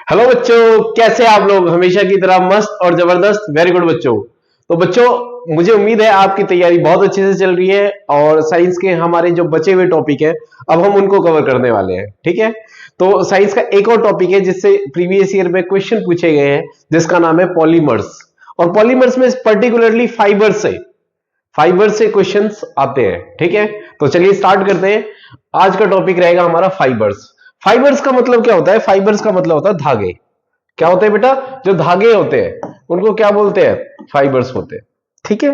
Hello बच्चों, कैसे आप लोग? हमेशा की तरह मस्त और जबरदस्त। वेरी गुड बच्चों। तो बच्चों, मुझे उम्मीद है आपकी तैयारी बहुत अच्छे से चल रही है और साइंस के हमारे जो बचे हुए टॉपिक है अब हम उनको कवर करने वाले हैं। ठीक है, तो साइंस का एक और टॉपिक है जिससे प्रीवियस ईयर में क्वेश्चन पूछे गए हैं, जिसका नाम है पॉलीमर्स। और पॉलीमर्स में पर्टिकुलरली फाइबर से क्वेश्चंस आते हैं। ठीक है, तो चलिए स्टार्ट करते हैं। आज का टॉपिक रहेगा हमारा फाइबर्स। फाइबर्स का मतलब क्या होता है? फाइबर्स का मतलब होता है धागे। क्या होते हैं बेटा? जो धागे होते हैं उनको क्या बोलते हैं? फाइबर्स होते हैं। ठीक है,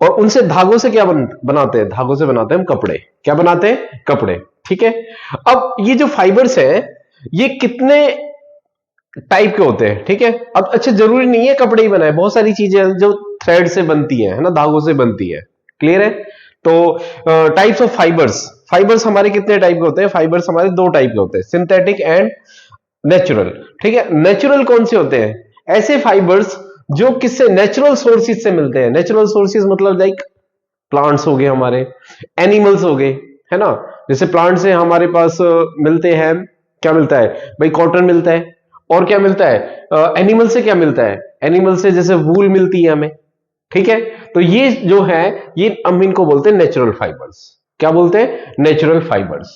और उनसे धागों से क्या बनाते हैं? धागों से बनाते हैं हम कपड़े। क्या बनाते हैं? कपड़े। ठीक है, अब ये जो फाइबर्स है ये कितने टाइप के होते हैं? ठीक है, अब अच्छा जरूरी नहीं है कपड़े ही बनाए, बहुत सारी चीजें हैं जो थ्रेड से बनती है ना, धागों से बनती है। क्लियर है? तो टाइप्स ऑफ फाइबर्स, फाइबर्स हमारे कितने टाइप के होते हैं? फाइबर्स हमारे दो टाइप के होते हैं, सिंथेटिक एंड नेचुरल। ठीक है, नेचुरल कौन से होते हैं? ऐसे फाइबर्स जो किससे? नेचुरल सोर्सेज से मिलते हैं। नेचुरल सोर्सेज मतलब लाइक प्लांट्स हो गए हमारे, एनिमल्स हो गए, है ना। जैसे प्लांट से हमारे पास मिलते हैं, क्या मिलता है भाई? कॉटन मिलता है। और क्या मिलता है? एनिमल से क्या मिलता है? एनिमल से जैसे वूल मिलती है हमें। ठीक है, तो ये जो है ये हम इनको बोलते हैं नेचुरल फाइबर्स। क्या बोलते हैं? Natural fibres.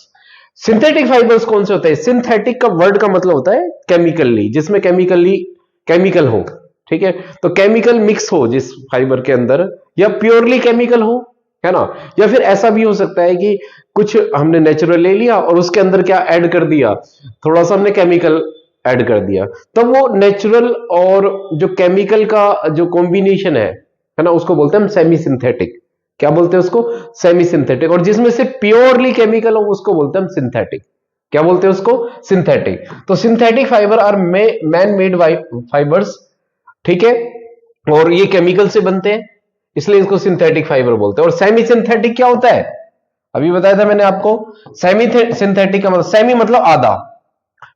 सिंथेटिक फाइबर्स कौन से होते हैं? सिंथेटिक का वर्ड का मतलब होता है केमिकली, जिसमें केमिकल हो। ठीक है, तो केमिकल मिक्स हो जिस फाइबर के अंदर, या प्योरली केमिकल हो, है ना। या फिर ऐसा भी हो सकता है कि कुछ हमने नेचुरल ले लिया और उसके अंदर क्या ऐड कर दिया? थोड़ा सा हमने केमिकल ऐड कर दिया, तब वो नेचुरल और जो केमिकल का जो कॉम्बिनेशन है ना, उसको बोलते हैं हम सेमी सिंथेटिक। क्या बोलते हैं उसको? Semi synthetic. और जिसमें से प्योरली केमिकल हो उसको बोलते हैं हम सिंथेटिक। क्या बोलते हैं उसको? सिंथेटिक। तो synthetic fibre are man made fibres. ठीक है, और ये केमिकल से बनते हैं, इसलिए इसको सिंथेटिक फाइबर बोलते हैं। और सेमी सिंथेटिक क्या होता है? अभी बताया था मैंने आपको। सेमी सिंथेटिक का मतलब, सेमी मतलब आधा।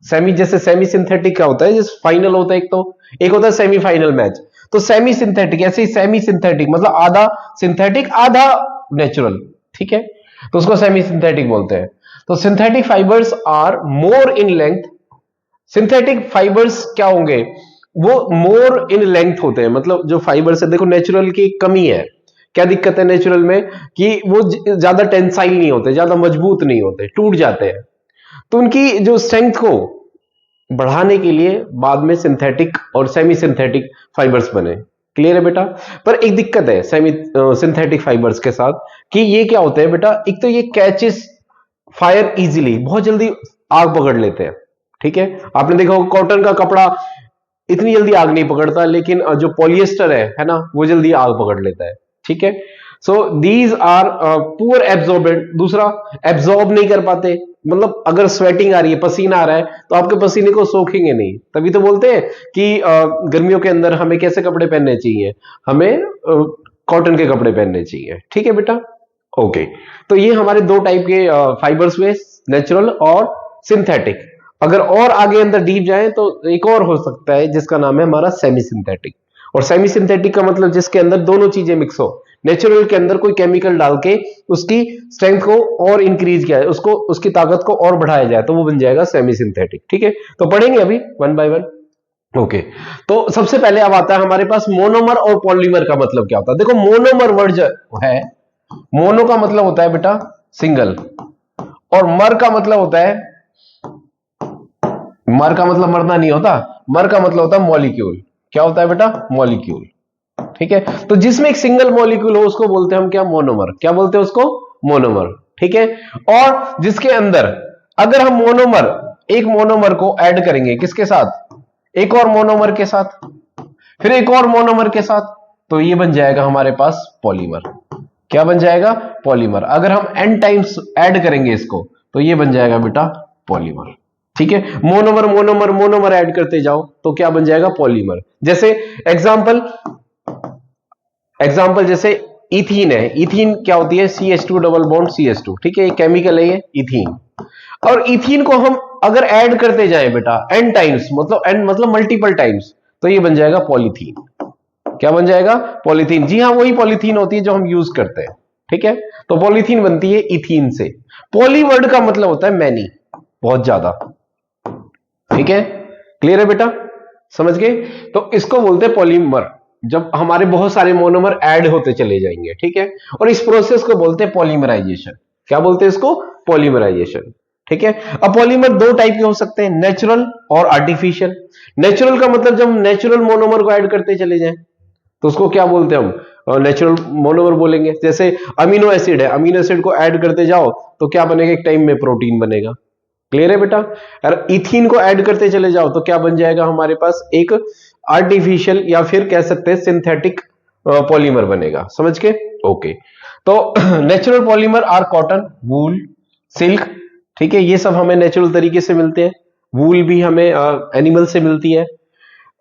सेमी, जैसे सेमी सिंथेटिक क्या होता है? जैसे फाइनल होता है एक, तो एक होता है सेमीफाइनल मैच। तो सेमी सिंथेटिक, ऐसे ही सेमी सिंथेटिक मतलब आधा सिंथेटिक आधा नेचुरल। ठीक है, तो उसको सेमी सिंथेटिक बोलते हैं। तो synthetic fibres are more in length. Synthetic fibres क्या होंगे? वो मोर इन लेंथ होते हैं। मतलब जो फाइबर्स है, देखो नेचुरल की कमी है। क्या दिक्कत है नेचुरल में? कि वो ज्यादा टेंसाइल नहीं होते, ज्यादा मजबूत नहीं होते, टूट जाते हैं। तो उनकी जो स्ट्रेंथ को बढ़ाने के लिए बाद में सिंथेटिक और सेमी सिंथेटिक फाइबर्स बने। क्लियर है बेटा? पर एक दिक्कत है सेमी सिंथेटिक फाइबर्स के साथ, कि ये क्या होते हैं बेटा? एक तो ये कैचेस फायर इजीली, बहुत जल्दी आग पकड़ लेते हैं। ठीक है, आपने देखा होगा कॉटन का कपड़ा इतनी जल्दी आग नहीं पकड़ता, लेकिन जो पॉलिएस्टर है ना, वो जल्दी आग पकड़ लेता है। ठीक है, so these are poor absorbent. दूसरा, एब्जॉर्ब नहीं कर पाते। मतलब अगर स्वेटिंग आ रही है, पसीना आ रहा है, तो आपके पसीने को सोखेंगे नहीं। तभी तो बोलते हैं कि गर्मियों के अंदर हमें कैसे कपड़े पहनने चाहिए? हमें कॉटन के कपड़े पहनने चाहिए। ठीक है बेटा? ओके, तो ये हमारे दो टाइप के फाइबर्स हुए, नेचुरल और सिंथेटिक। अगर और आगे अंदर डीप जाए तो एक और हो सकता है जिसका नाम है हमारा सेमी सिंथेटिक। और सेमी सिंथेटिक का मतलब जिसके अंदर दोनों चीजें मिक्स हो। नेचुरल के अंदर कोई केमिकल डाल के उसकी स्ट्रेंथ को और इंक्रीज किया जाए, उसको उसकी ताकत को और बढ़ाया जाए, तो वो बन जाएगा सेमी सिंथेटिक। ठीक है, तो पढ़ेंगे अभी वन बाय वन। ओके, तो सबसे पहले अब आता है हमारे पास मोनोमर और पॉलीमर का मतलब क्या होता है। देखो मोनोमर वर्ड जो है, मोनो का मतलब होता है बेटा सिंगल, और मर का मतलब होता है, मर का मतलब मरना नहीं होता, मर का मतलब होता है मॉलिक्यूल। क्या होता है बेटा? मॉलिक्यूल। ठीक है, तो जिसमें एक सिंगल मॉलिक्यूल हो उसको बोलते हैं हम क्या? मोनोमर। क्या बोलते हैं उसको? मोनोमर। ठीक है, और जिसके अंदर अगर हम मोनोमर, एक मोनोमर को ऐड करेंगे किसके साथ? एक और मोनोमर के साथ, फिर एक और मोनोमर के साथ, तो ये बन जाएगा हमारे पास पॉलीमर। क्या बन जाएगा? पॉलीमर। अगर हम n टाइम्स ऐड करेंगे इसको, तो ये बन जाएगा बेटा पॉलीमर। ठीक है, मोनोमर मोनोमर मोनोमर ऐड करते जाओ तो क्या बन जाएगा? पॉलीमर। जैसे एग्जांपल, जैसे इथीन है। इथीन क्या होती है? CH2 double bond CH2। ठीक है, ये केमिकल है, ये इथीन। और इथीन को हम अगर ऐड करते जाएं बेटा n टाइम्स, मतलब n मतलब मल्टीपल टाइम्स, तो ये बन जाएगा पॉलीथीन। क्या बन जाएगा? पॉलीथीन। जी हाँ, वही पॉलीथीन होती है जो हम यूज करते हैं। ठीक है, तो पॉलीथीन बनती है इथीन से। पॉली वर्ड का मतलब होता है मैनी, बहुत ज्यादा। ठीक है, क्लियर है बेटा, समझ गए? तो इसको बोलते हैं पॉलीमर, जब हमारे बहुत सारे मोनोमर ऐड होते चले जाएंगे, ठीक है। और इस प्रोसेस को बोलते हैं पॉलीमराइजेशन। क्या बोलते हैं इसको? पॉलीमराइजेशन, ठीक है। अब पॉलीमर दो टाइप के हो सकते हैं, नेचुरल और आर्टिफिशियल। नेचुरल का मतलब जब नेचुरल मोनोमर को ऐड करते चले जाएं तो उसको क्या बोलते हैं हम? नेचुरल मोनोमर बोलेंगे। जैसे अमीनो एसिड है, अमीनो एसिड को ऐड करते जाओ तो क्या बनेगा? एक टाइम में प्रोटीन बनेगा। क्लियर है बेटा? अगर इथीन को ऐड करते चले जाओ तो क्या बन जाएगा हमारे पास? एक आर्टिफिशियल या फिर कह सकते हैं सिंथेटिक पॉलीमर बनेगा। समझ के? ओके। तो natural polymer are cotton, wool, silk, ठीक है। ये सब हमें नेचुरल तरीके से मिलते हैं। वूल भी हमें एनिमल से मिलती है।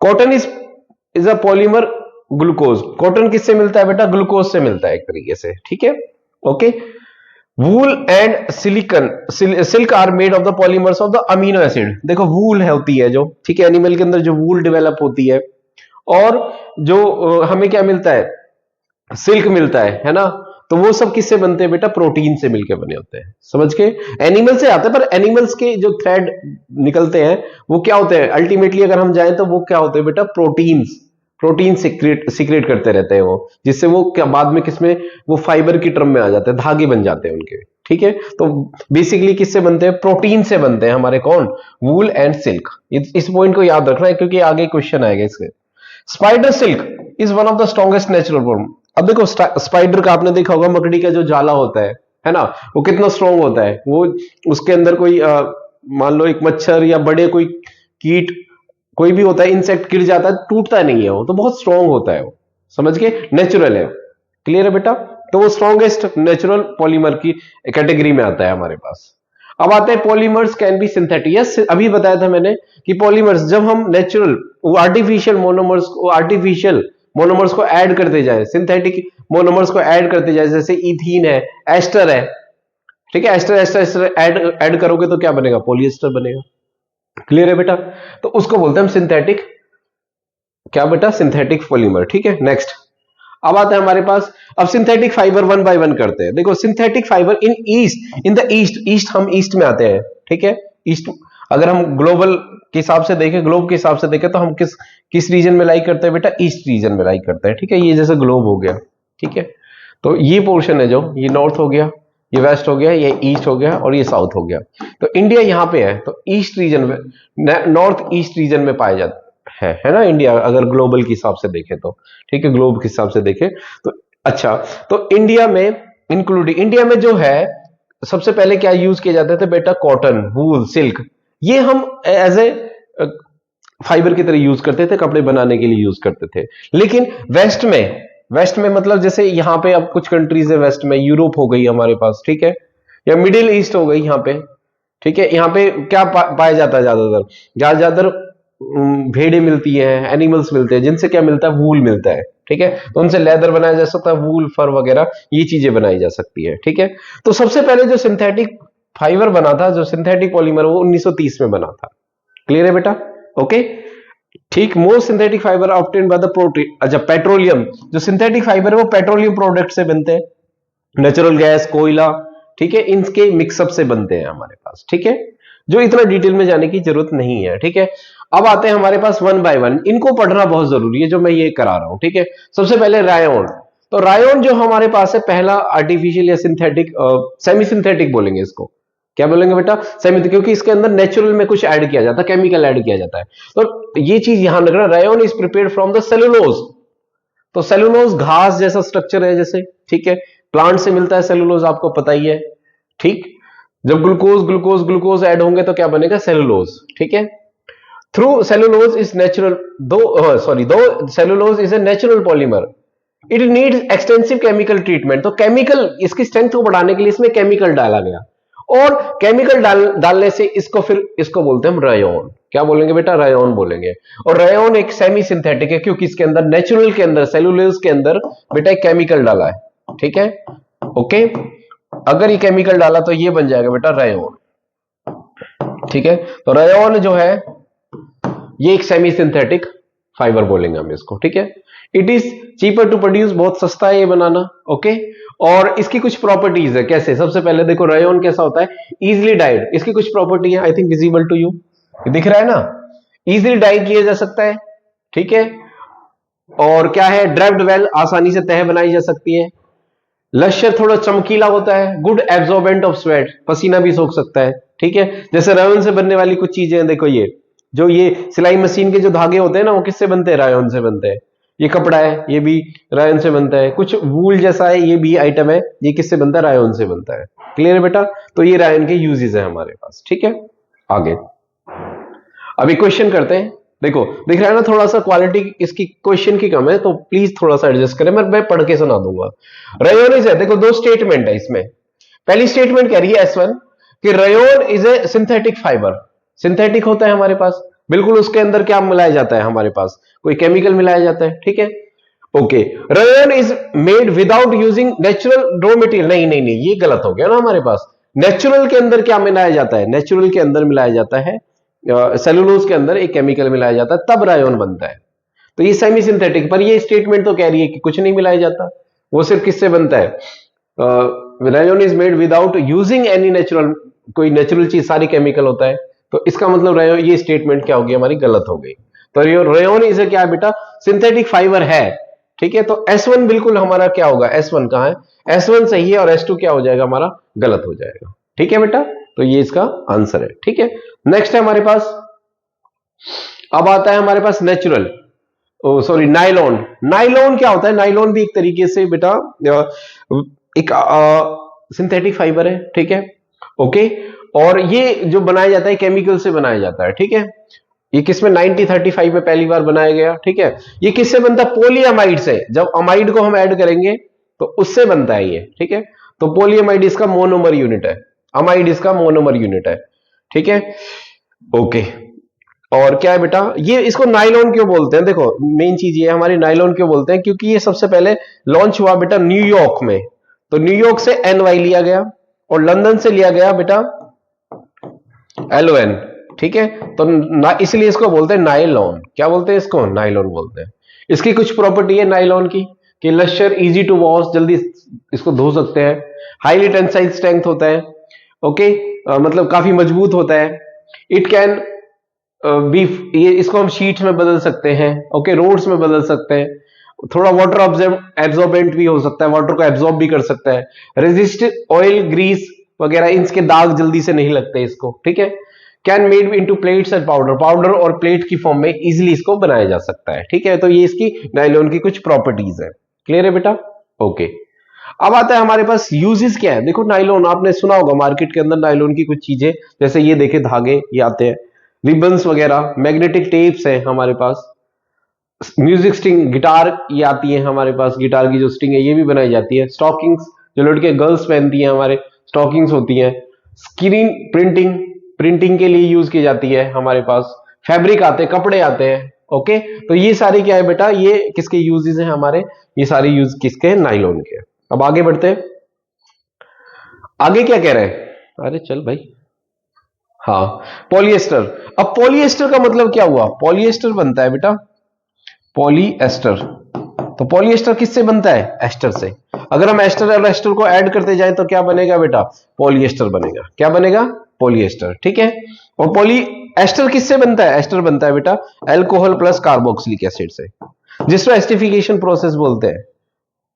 Cotton is a polymer glucose. Cotton किससे मिलता है बेटा? ग्लूकोज से मिलता है एक तरीके से, ठीक है। Okay. Wool and silicon silk are made of the polymers of the amino acid. देखो वूल होती है जो, ठीक है, एनिमल के अंदर जो वूल डेवलप होती है, और जो हमें क्या मिलता है? सिल्क मिलता है ना। तो वो सब किससे बनते हैं बेटा? प्रोटीन से मिलकर बने होते हैं। समझ के? एनिमल से आते हैं, पर एनिमल्स के जो थ्रेड निकलते हैं वो क्या होते हैं? अल्टीमेटली अगर हम जाएं तो वो क्या होते हैं बेटा? प्रोटीन्स। प्रोटीन सीक्रेट करते रहते हैं वो, जिससे वो क्या बाद में किसमें? वो फाइबर की टर्म में आ जाते हैं, धागे बन जाते हैं उनके, ठीक है। तो बेसिकली किससे बनते हैं? प्रोटीन से बनते हैं हमारे कौन? Wool and silk. इस पॉइंट को याद रखना है क्योंकि आगे क्वेश्चन आएगा इसके। Spider silk is one of the strongest natural form. अब देखो स्पाइडर का आपने देखा होगा, मकड़ी का जो जाला होता है ना, वो कितना स्ट्रॉन्ग होता है। वो उसके अंदर कोई मान लो एक मच्छर या बड़े कोई कीट कोई भी होता है, इंसेक्ट गिर जाता है, टूटता नहीं है, वो तो बहुत स्ट्रॉन्ग होता है वो। समझ के? नेचुरल है। क्लियर है बेटा? तो वो स्ट्रॉन्गेस्ट नेचुरल पॉलीमर की कैटेगरी में आता है हमारे पास। अब आते हैं polymers can be synthetic. Yes, अभी बताया था मैंने कि पॉलीमर्स जब हम नेचुरल आर्टिफिशियल मोनोमर्स को ऐड करते जाए, सिंथेटिक मोनोमर्स को ऐड करते जाए, जैसे इथीन है, एस्टर है, ठीक है, एस्टर एस्टर एस्टर ऐड करोगे तो क्या बनेगा? पॉलिएस्टर बनेगा। क्लियर है बेटा? तो उसको बोलते हैं हम सिंथेटिक, क्या बेटा? सिंथेटिक पॉलीमर, ठीक है। नेक्स्ट अब आता है हमारे पास, अब synthetic fibre one by one करते हैं। देखो synthetic fibre in the east हम ईस्ट में आते हैं, ठीक है। ईस्ट, अगर हम ग्लोबल के हिसाब से देखें, ग्लोब के हिसाब से देखें तो हम किस रीजन में लाइक करते हैं बेटा? ईस्ट रीजन में लाइक करते हैं, ठीक है। ये जैसे ग्लोब हो गया, ठीक है। तो ये पोर्शन है जो, ये नॉर्थ हो गया, ये वेस्ट हो गया, ये ईस्ट हो गया और ये साउथ हो गया। तो इंडिया यहां पे है, तो ईस्ट रीजन में, नॉर्थ ईस्ट रीजन में पाया जाता है ना इंडिया, अगर ग्लोबल के हिसाब से देखें तो, ठीक है, ग्लोब के हिसाब से देखें तो। अच्छा, तो इंडिया में इंक्लूडिंग, इंडिया में जो है सबसे पहले क्या यूज किए जाते थे बेटा? Cotton, wool, silk. ये हम एज ए फाइबर की तरह यूज करते थे, कपड़े बनाने के लिए यूज करते थे। लेकिन वेस्ट में मतलब जैसे यहां पे अब कुछ कंट्रीज है वेस्ट में, यूरोप हो गई हमारे पास, ठीक है, या मिडिल ईस्ट हो गई यहां पे, ठीक है। यहां पे क्या पाया जाता है? ज्यादातर भेड़ें मिलती हैं, एनिमल्स मिलते हैं, जिनसे क्या मिलता है? वूल मिलता है, ठीक है। तो उनसे लेदर बनाया जा सकता है, वूल, फर वगैरह ये चीजें बनाई जा सकती है, ठीक है। तो सबसे पहले जो सिंथेटिक फाइबर बना था, जो सिंथेटिक पॉलीमर, वो 1930 में बना था। क्लियर है बेटा? ओके, ठीक। Most synthetic fibre obtained by the protein. अच्छा, पेट्रोलियम, जो सिंथेटिक फाइबर है वो पेट्रोलियम प्रोडक्ट से बनते हैं, नेचुरल गैस, कोयला, ठीक है, इनके मिक्सअप से बनते हैं हमारे पास, ठीक है। जो इतना डिटेल में जाने की जरूरत नहीं है, ठीक है। अब आते हैं हमारे पास वन बाय वन, इनको पढ़ना बहुत जरूरी है जो मैं ये करा रहा हूं, ठीक है। सबसे पहले रायोन। तो रायोन जो हमारे पास है, पहला आर्टिफिशियल या सिंथेटिक, सेमी सिंथेटिक बोलेंगे इसको। क्या बोलेंगे बेटा? सेमी, क्योंकि इसके अंदर नेचुरल में कुछ ऐड किया जाता है, केमिकल ऐड किया जाता है। तो ये चीज ध्यान रखना, rayon is prepared from the cellulose. तो सेलुलोज घास जैसा स्ट्रक्चर है जैसे, ठीक है, प्लांट से मिलता है सेलुलोज, आपको पता ही है, ठीक। जब ग्लूकोज ऐड होंगे तो क्या बनेगा? सेलुलोज, ठीक है। थ्रू सेलुलोज इज नेचुरल, दो cellulose is a natural polymer, it needs extensive chemical treatment. तो केमिकल, इसकी स्ट्रेंथ को बढ़ाने के लिए इसमें केमिकल डाला गया, और केमिकल डालने से इसको बोलते हैं हम रायोन। क्या बोलेंगे बेटा? रायोन बोलेंगे। और रायोन एक सेमी सिंथेटिक है, क्योंकि इसके अंदर नेचुरल के अंदर, सेलुलोज के अंदर बेटा एक केमिकल डाला है, ठीक है। ओके, अगर ये केमिकल डाला तो ये बन जाएगा बेटा रायोन, ठीक है। तो रायोन जो है ये एक सेमी सिंथेटिक फाइबर बोलेंगे हम इसको, ठीक है। It is cheaper to produce, बहुत सस्ता है ये बनाना, ओके। और इसकी कुछ प्रॉपर्टीज है, कैसे? सबसे पहले देखो रायोन कैसा होता है? Easily dyed. इसकी कुछ प्रॉपर्टी है, I think visible to you, दिख रहा है ना, इजीली डाई किया जा सकता है, ठीक है। और क्या है, ड्राइव्ड वेल, आसानी से तह बनाई जा सकती है। लश्यर थोड़ा चमकीला होता है। गुड एब्जॉर्बेंट ऑफ स्वेट, पसीना भी सोख सकता है, ठीक है। जैसे रायोन से बनने वाली कुछ चीजें हैं, देखो ये जो ये सिलाई मशीन के जो धागे होते हैं ना, वो किससे बनते हैं, रायोन से बनते हैं। ये कपड़ा है, ये भी रायोन से बनता है। कुछ वूल जैसा है, ये भी आइटम है, ये किससे बनता है, रायोन से बनता है। क्लियर है बेटा। तो ये रायोन के यूजेस है हमारे पास, ठीक है। आगे अभी क्वेश्चन करते हैं। देखो दिख रहा है ना, थोड़ा सा क्वालिटी इसकी क्वेश्चन की कम है, तो प्लीज थोड़ा सा एडजस्ट करें। मैं पढ़ के सुना दूंगा। रेयोन इज है, देखो दो स्टेटमेंट है इसमें। पहली स्टेटमेंट कह रही है S1 कि rayon is a synthetic fibre. Synthetic होता है हमारे पास, बिल्कुल उसके अंदर क्या मिलाया जाता है, हमारे पास कोई केमिकल मिलाया जाता है, ठीक है। Okay, rayon is made without using natural raw material. नहीं नहीं नहीं, ये गलत हो गया ना हमारे पास। नेचुरल के अंदर क्या मिलाया जाता है, नेचुरल के अंदर मिलाया जाता है सेलुलोज के अंदर एक केमिकल मिलाया जाता है, तब रायोन बनता है। तो ये सेमी सिंथेटिक, पर ये स्टेटमेंट तो कह रही है कि कुछ नहीं मिलाया जाता, वो सिर्फ किससे बनता है, rayon is made without using any natural, कोई नेचुरल चीज, सारी केमिकल होता है। तो इसका मतलब रायोन, ये स्टेटमेंट क्या होगी हमारी, गलत हो गई। तो रेयोन इज क्या है बेटा, सिंथेटिक फाइबर है, ठीक है। तो S1 बिल्कुल हमारा क्या होगा, S1 कहां है, S1 सही है, और S2 क्या हो जाएगा हमारा, गलत हो जाएगा, ठीक है बेटा। तो ये इसका आंसर है, ठीक है। नेक्स्ट है हमारे पास, अब आता है हमारे पास नेचुरल, सॉरी नाइलॉन। नाइलॉन क्या होता है, नाइलॉन भी एक तरीके से बेटा एक सिंथेटिक फाइबर है, ठीक है। ओके, और ये जो बनाया जाता है केमिकल से बनाया जाता है, ठीक है। ये किसमें 1935 में पहली बार बनाया गया, ठीक है। ये किससे बनता है, पोलीअमाइड से। जब अमाइड को हम ऐड करेंगे तो उससे बनता है ये, ठीक है। तो पोलीअमाइड इसका मोनोमर यूनिट है, अमाइड इसका मोनोमर यूनिट है, ठीक है। ओके, और क्या है बेटा, ये इसको नाइलॉन क्यों बोलते हैं, देखो मेन चीज ये हमारी, नाइलॉन क्यों बोलते हैं, क्योंकि ये सबसे पहले लॉन्च हुआ बेटा न्यूयॉर्क में। तो न्यूयॉर्क से NY लिया गया, और लंदन से लिया गया बेटा LON, ठीक है। तो इसलिए इसको बोलते हैं नाइलॉन। क्या बोलते हैं इसको, नाइलॉन बोलते हैं। इसकी कुछ प्रॉपर्टी है नाइलॉन की, कि लश्यर, इजी टू वॉश, जल्दी इसको धो सकते हैं। हाईली टेंसाइल स्ट्रेंथ होता है, ओके, मतलब काफी मजबूत होता है। इट कैन बी, ये इसको हम शीट्स में बदल सकते हैं, ओके, रोड्स में बदल सकते हैं। थोड़ा वाटर एब्जॉर्बेंट भी हो सकता है, वाटर को एब्जॉर्ब भी कर सकता है। रेजिस्ट ऑयल, ग्रीस वगैरह, इनके दाग जल्दी से नहीं लगते इसको, ठीक है। Can made into plates and powder, powder और प्लेट की फॉर्म में इजीली इसको बनाया जा सकता है, ठीक है। तो ये इसकी नायलॉन की कुछ प्रॉपर्टीज है। क्लियर है बेटा, ओके। अब आता है हमारे पास यूजेस क्या है। देखो नायलॉन आपने सुना होगा मार्केट के अंदर, नायलॉन की कुछ चीजें, जैसे ये देखे धागे ये आते हैं, रिबन्स वगैरह, मैग्नेटिक टेप्स है हमारे पास, म्यूजिक स्ट्रिंग, गिटार ये आती है हमारे पास, गिटार की जो स्ट्रिंग है ये भी बनाई जाती है। स्टॉकिंग्स, जो लड़के गर्ल्स पहनती हैं हमारे, स्टॉकिंग्स होती हैं। स्क्रीन प्रिंटिंग, प्रिंटिंग के लिए यूज की जाती है हमारे पास। फैब्रिक आते हैं, कपड़े आते हैं, ओके। तो ये सारे क्या है बेटा, ये किसके यूजेस हैं हमारे, ये सारे यूज किसके हैं, नाइलॉन के। अब आगे बढ़ते हैं, आगे क्या कह रहे हैं, अरे चल भाई, हाँ, पॉलिएस्टर। अब पॉलिएस्टर का मतलब क्या हुआ, पॉलिएस्टर बनता है बेटा, पॉलीएस्टर। तो पॉलीएस्टर किससे बनता है, एस्टर से। अगर हम एस्टर और एस्टर को ऐड करते जाए तो क्या बनेगा बेटा, पॉलीएस्टर बनेगा। क्या बनेगा, पॉलीएस्टर, ठीक है। और पॉली एस्टर किससे बनता है, एस्टर बनता है बेटा अल्कोहल प्लस कार्बोक्सिलिक एसिड से, जिसको एस्टिफिकेशन प्रोसेस बोलते हैं,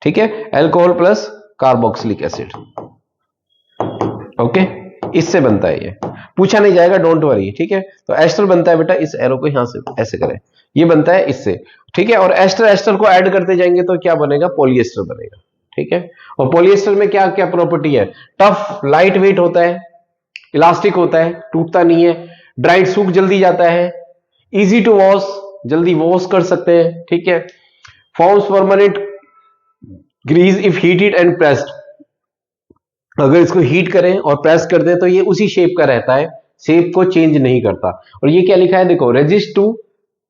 ठीक है। Alcohol plus carboxylic acid, okay, इससे बनता है। ये पूछा नहीं जाएगा, डोंट वरी, ठीक है। तो एस्टर बनता है बेटा, इस एरो को यहां से ऐसे करें, ये बनता है इससे, ठीक है। और एस्टर एस्टर को ऐड करते जाएंगे तो क्या बनेगा, पॉलिएस्टर बनेगा, ठीक है। और पॉलिएस्टर में क्या क्या प्रॉपर्टी है, टफ, लाइट वेट होता है, इलास्टिक होता है, टूटता नहीं है, ड्राइड, सूख जल्दी जाता है, इजी टू वॉश, जल्दी वॉश कर सकते हैं, ठीक है। Forms permanent creases if heated and pressed, अगर इसको हीट करें और प्रेस कर दें तो ये उसी शेप का रहता है, शेप को चेंज नहीं करता। और ये क्या लिखा है देखो, resist to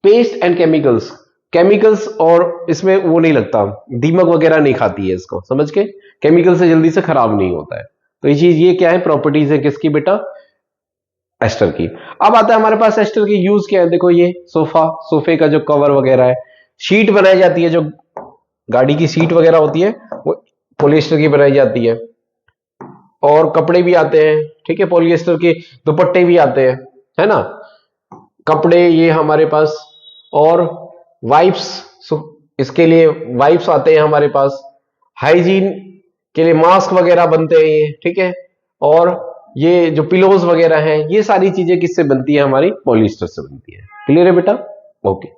pest and chemicals, chemicals और इसमें वो नहीं लगता, दीमक वगैरह नहीं खाती है इसको, समझ के, केमिकल से जल्दी से खराब नहीं होता है। तो ये चीज, ये क्या है, प्रॉपर्टीज है किसकी बेटा, एस्टर की। अब आता है हमारे पास एस्टर की यूज क्या है, देखो ये सोफा, सोफे का जो कवर वगैरह है, शीट बनाई जाती है, जो गाड़ी की सीट वगैरह होती है वो पॉलिएस्टर की बनाई जाती है। और कपड़े भी आते हैं, ठीक है, पॉलिएस्टर के दुपट्टे भी आते हैं, है ना। कपड़े ये हमारे पास, और वाइप्स, इसके लिए वाइप्स आते हैं हमारे पास, हाइजीन के लिए मास्क वगैरह बनते हैं ये, ठीक है। और ये जो पिलोज वगैरह हैं, ये सारी चीजें किससे बनती है, हमारी पॉलिएस्टर से बनती है। क्लियर है बेटा? ओके,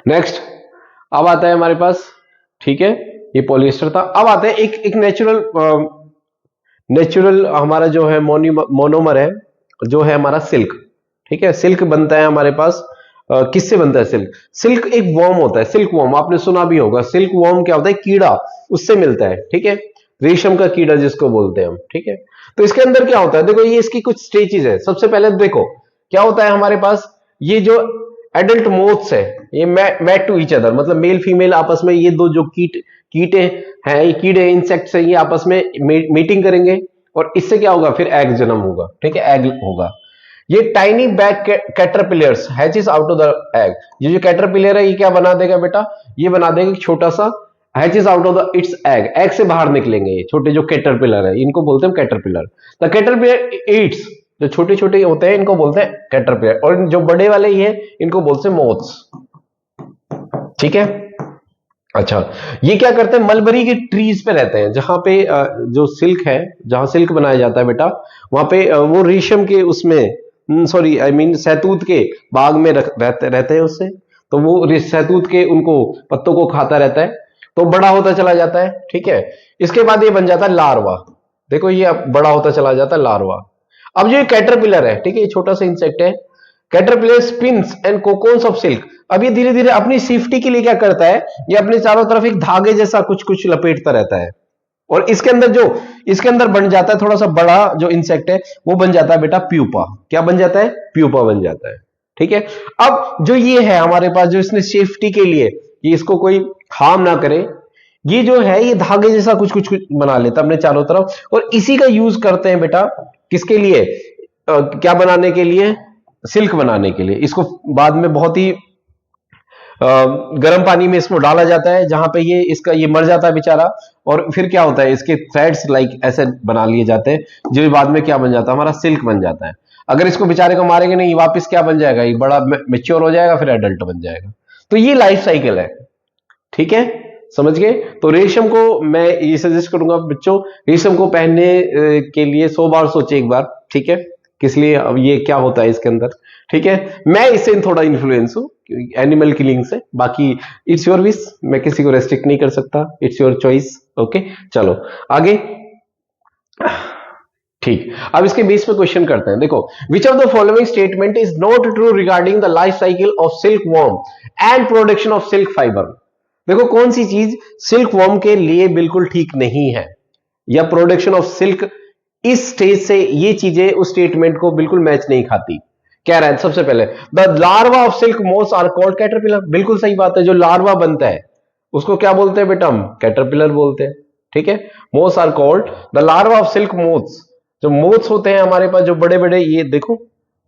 नेक्स्ट अब आता है हमारे पास, ठीक है, ये पॉलिएस्टर था। अब आता है एक नेचुरल हमारा जो है मोनोमर है, जो है हमारा सिल्क, ठीक है। सिल्क बनता है हमारे पास, किससे बनता है सिल्क? सिल्क एक वर्म होता है, सिल्क वर्म आपने सुना भी होगा। सिल्क वर्म क्या होता है? कीड़ा, उससे मिलता है, ठीक है। रेशम का कीड़ा जिसको बोलते हैं हम, ठीक है। तो इसके अंदर क्या होता है, देखो ये इसकी कुछ स्टेजेस है। सबसे पहले देखो क्या होता है हमारे पास, ये जो एडल्ट मोथ्स है, ये मैट टू ईच अदर, मतलब मेल फीमेल आपस में, ये दो जो कीटे हैं, ये कीड़े इंसेक्ट्स हैं, ये आपस में मीटिंग करेंगे और इससे क्या होगा, फिर एग जन्म होगा, ठीक है, एग होगा। ये tiny bag caterpillars hatches out of the egg. ये जो कैटरपिलर है ये क्या बना देगा बेटा, ये बना देगा एक छोटा सा, hatches out of the it's egg, egg से बाहर निकलेंगे ये छोटे जो कैटरपिलर है, इनको बोलते हैं कैटरपिलर। द कैटरपिलर ईट्स, जो छोटे छोटे होते हैं इनको बोलते हैं कैटरपिलर, और जो बड़े वाले ये इनको बोलते हैं मोथ्स, ठीक है। अच्छा, ये क्या करते हैं, मलबरी के ट्रीज पे रहते हैं, जहां पे जो सिल्क है, जहां सिल्क बनाया जाता है बेटा, वहां पे वो रेशम के उसमें, सॉरी आई मीन सहतूत के बाग में रहते हैं उससे, तो वो सहतूत के उनको पत्तों को खाता रहता है, तो बड़ा होता चला जाता है, ठीक है। इसके बाद ये बन जाता है लार्वा, देखो ये अब बड़ा होता चला जाता है लार्वा। अब जो ये कैटरपिलर है, ठीक है, ये छोटा सा इंसेक्ट है, caterpillar spins and cocoons of silk. अब ये धीरे धीरे अपनी सेफ्टी के लिए क्या करता है, ये अपने चारों तरफ एक धागे जैसा कुछ कुछ लपेटता रहता है, और इसके अंदर बन जाता है थोड़ा सा बड़ा जो इंसेक्ट है, वो बन जाता है बेटा प्यूपा। क्या बन जाता है? प्यूपा बन जाता है, ठीक है। अब जो ये है हमारे पास, जो इसने सेफ्टी के लिए, ये इसको कोई हार्म ना करे, ये जो है ये धागे जैसा कुछ कुछ बना लेता है अपने चारों तरफ, और इसी का यूज करते हैं बेटा किसके लिए, क्या बनाने के लिए, सिल्क बनाने के लिए। इसको बाद में बहुत ही गर्म पानी में इसको डाला जाता है, जहां पे ये मर जाता है बेचारा, और फिर क्या होता है, इसके थ्रेड्स लाइक ऐसे बना लिए जाते हैं, जो बाद में क्या बन जाता है, हमारा सिल्क बन जाता है। अगर इसको बेचारे को मारेंगे नहीं, वापस क्या बन जाएगा, ये बड़ा मेच्योर हो जाएगा, फिर एडल्ट बन जाएगा। तो ये लाइफ साइकिल है, ठीक है, समझ गए। तो रेशम को मैं ये सजेस्ट करूंगा बच्चों, रेशम को पहनने के लिए 100 बार सोचे एक बार, ठीक है, किस लिए, अब ये क्या होता है इसके अंदर, ठीक है। मैं इससे थोड़ा इन्फ्लुएंस हूं एनिमल किलिंग से, बाकी इट्स योर विश, मैं किसी को रेस्ट्रिक्ट नहीं कर सकता, इट्स योर चॉइस। ओके, चलो आगे, ठीक। अब इसके बेस पे क्वेश्चन करते हैं। देखो, विच of the following statement is not true regarding the life cycle of silk worm and production of silk fibre. देखो कौन सी चीज सिल्क वॉर्म के लिए बिल्कुल ठीक नहीं है, या प्रोडक्शन ऑफ सिल्क इस स्टेज से ये चीजें उस स्टेटमेंट को बिल्कुल मैच नहीं खाती। कह रहा है सबसे पहले, the larva of silk moths are called caterpillar. बिल्कुल सही बात है, जो लार्वा बनता है उसको क्या बोलते हैं बेटा, हम कैटरपिलर बोलते हैं, ठीक है। Moths are called the larva of silk moths. जो मोथ्स होते हैं हमारे पास, जो बड़े बड़े, ये देखो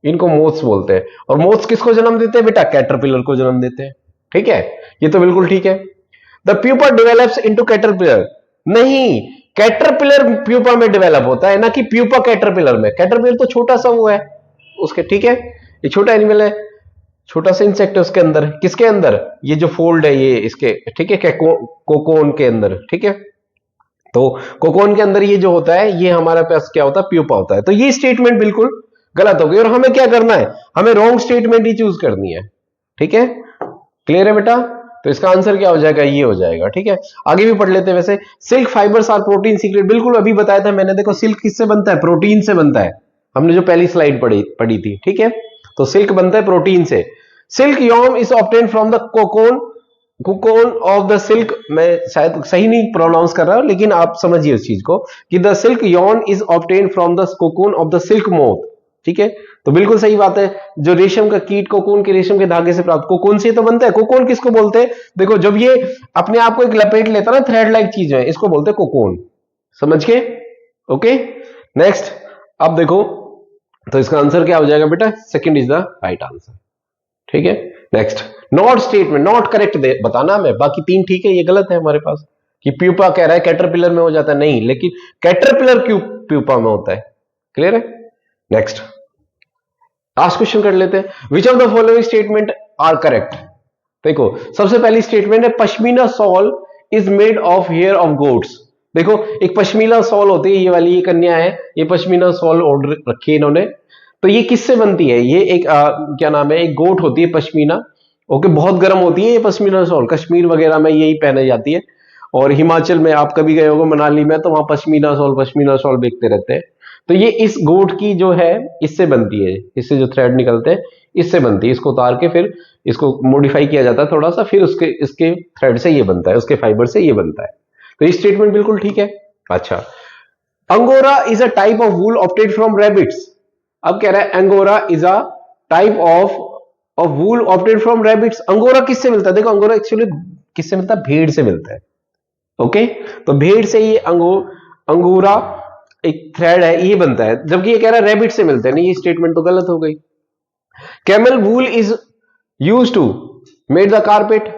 इनको मोथ्स बोलते हैं, और मोथ्स किसको जन्म देते हैं बेटा, कैटरपिलर को जन्म देते हैं, ठीक है, ये तो बिल्कुल ठीक है। The pupa develops into caterpillar, नहीं, कैटरपिलर प्यूपा में डेवलप होता है, ना कि प्यूपा कैटरपिलर में। कैटरपिलर तो छोटा सा वो है उसके, ठीक है, ये छोटा एनिमल है, छोटा सा इंसेक्ट है उसके अंदर, किसके अंदर, ये जो फोल्ड है ये इसके, ठीक है, कोकोन के अंदर, ठीक है। तो कोकोन के अंदर ये जो होता है, ये हमारे पास क्या होता है, प्यूपा होता है। तो ये स्टेटमेंट बिल्कुल गलत हो गई, और हमें क्या करना है, हमें रॉन्ग स्टेटमेंट ही चूज करनी है, ठीक है। क्लियर है बेटा? तो इसका आंसर क्या हो जाएगा, ये हो जाएगा, ठीक है। आगे भी पढ़ लेते हैं। वैसे silk fibres are protein secret, बिल्कुल अभी बताया था मैंने। देखो सिल्क किससे बनता है, प्रोटीन से बनता है, हमने जो पहली स्लाइड पढ़ी थी, ठीक है। तो सिल्क बनता है प्रोटीन से। Silk worm is obtained from the cocoon of the silk, मैं शायद सही नहीं प्रोनाउंस कर रहा हूं, लेकिन आप समझिए उस चीज को, कि the silk worm is obtained from the cocoon of the silk moth, ठीक है। तो बिल्कुल सही बात है, जो रेशम का कीट कोकोन के रेशम के धागे से प्राप्त, कोकोन से तो बनता है। कोकोन किसको बोलते हैं, देखो जब ये अपने आप को एक लपेट लेता है ना, थ्रेड लाइक चीज है, इसको बोलते हैं कोकोन, समझ के। ओके, नेक्स्ट, अब देखो, तो इसका आंसर क्या हो जाएगा बेटा, second is the right answer, ठीक है। Next, not statement, not correct बताना मैं, बाकी तीन ठीक है, ये गलत है हमारे पास, कि प्यूपा कह रहा है कैटरपिलर में हो जाता है, नहीं, लेकिन कैटरपिलर क्यों प्यूपा में होता है। क्लियर है? नेक्स्ट, लास्ट क्वेश्चन कर लेते हैं, which of the following statement are correct. देखो सबसे पहली स्टेटमेंट है pashmina shawl is made of hair of goats. देखो एक पश्मीना सॉल होती है, ये वाली ये कन्या है, ये पश्मीना सॉल ऑर्डर रखी है इन्होंने, तो ये किससे बनती है, ये एक क्या नाम है, एक गोट होती है पश्मीना। ओके, बहुत गर्म होती है ये पश्मीना सॉल, कश्मीर वगैरह में यही पहने जाती है, और हिमाचल में आप कभी गए होगे मनाली में, तो वहां पश्मीना सॉल बेचते रहते हैं। तो ये इस गोट की जो है इससे बनती है, इससे जो थ्रेड निकलते हैं इससे बनती है, इसको उतार के फिर इसको मॉडिफाई किया जाता है थोड़ा सा, फिर उसके इसके थ्रेड से ये बनता है, उसके फाइबर से ये बनता है। तो ये स्टेटमेंट बिल्कुल ठीक है। अच्छा, angora is a type of wool opted from rabbits. अब कह रहा है angora is a type of wool opted from rabbits. Angora किससे मिलता है, देखो अंगोरा एक्चुअली किससे मिलता है, भेड़ से मिलता है। ओके, तो भेड़ से ये अंगूरा एक थ्रेड है ये बनता है, जबकि ये कह रहा है रैबिट से मिलता है। नहीं, ये स्टेटमेंट तो गलत हो गई। Camel wool is use to made the carpet.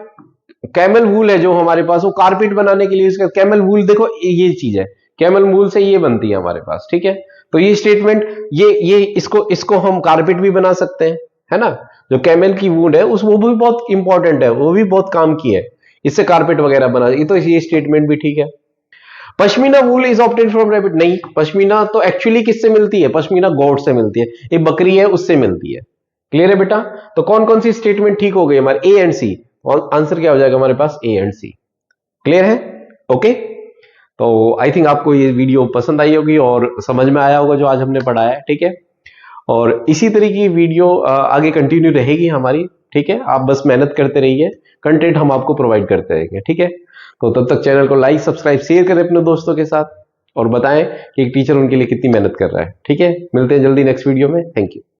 Camel wool है जो हमारे पास, वो कारपेट बनाने के लिए यूज कर, कैमल वूल देखो ये चीज है, कैमल वूल से ये बनती है हमारे पास, ठीक है। तो ये स्टेटमेंट ये इसको हम कारपेट भी बना सकते हैं, है ना। जो कैमल की वूल है उस वो भी बहुत इंपॉर्टेंट है, वो भी बहुत काम की है, इससे कारपेट वगैरह बना, ये तो ये स्टेटमेंट भी ठीक है। पश्मीना वूल इज ऑब्टेन फ्रॉम रैबिट, नहीं, पश्मीना तो एक्चुअली किससे मिलती है, पश्मीना गोट से मिलती है, एक बकरी है उससे मिलती है। क्लियर है बेटा। तो कौन कौन सी स्टेटमेंट ठीक हो गई हमारे, ए एंड सी, और आंसर क्या हो जाएगा हमारे पास, ए एंड सी। क्लियर है, ओके। तो आई थिंक आपको ये वीडियो पसंद आई होगी और समझ में आया होगा जो आज हमने पढ़ाया है, ठीक है। और इसी तरह की वीडियो आगे कंटिन्यू रहेगी हमारी, ठीक है। आप बस मेहनत करते रहिए, कंटेंट हम आपको प्रोवाइड करते रहेंगे, ठीक है। तो तब तक चैनल को लाइक सब्सक्राइब शेयर करें अपने दोस्तों के साथ, और बताएं कि एक टीचर उनके लिए कितनी मेहनत कर रहा है, ठीक है। मिलते हैं जल्दी नेक्स्ट वीडियो में, थैंक यू।